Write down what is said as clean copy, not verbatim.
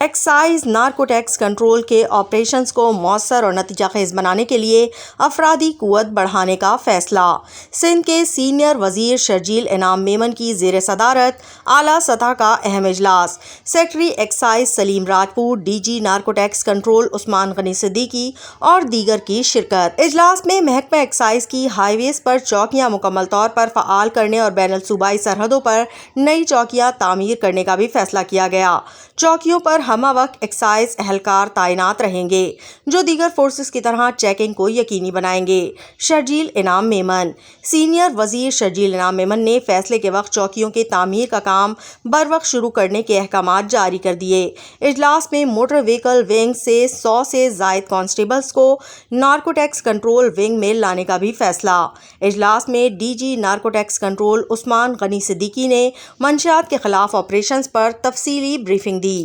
Excise narcotics control کے operations کو مؤثر اور نتیجہ خیز بنانے کے لیے افرادی قوت بڑھانے کا فیصلہ۔ سندھ کے سینئر وزیر شرجیل انعام میمن کی زیر صدارت اعلیٰ سطح کا اہم اجلاس۔ Secretary excise Saleem Rajput, D G narcotics control Usman Ghani Siddiqui اور دیگر کی شرکت۔ اجلاس میں محکمہ ایکسائز کی ہائی ویز پر چوکیاں مکمل طور پر فعال کرنے اور بین الصوبائی سرحدوں پر نئی چوکیاں تعمیر کرنے کا بھی فیصلہ کیا گیا۔ چوکیوں پر ہمہ وقت ایکسائز اہلکار تعینات رہیں گے جو دیگر فورسز کی طرح چیکنگ کو یقینی بنائیں گے۔ شرجیل انعام میمن۔ سینئر وزیر شرجیل انعام میمن نے فیصلے کے وقت چوکیوں کے تعمیر کا کام بروقت شروع کرنے کے احکامات جاری کر دیے۔ اجلاس میں موٹر وہیکل ونگ سے 100 سے زائد کانسٹیبلز کو نارکوٹیکس کنٹرول ونگ میں لانے کا بھی فیصلہ۔ اجلاس میں D G narcotics control Usman Ghani Siddiqui نے منشیات کے خلاف آپریشنز پر تفصیلی بریفنگ دی۔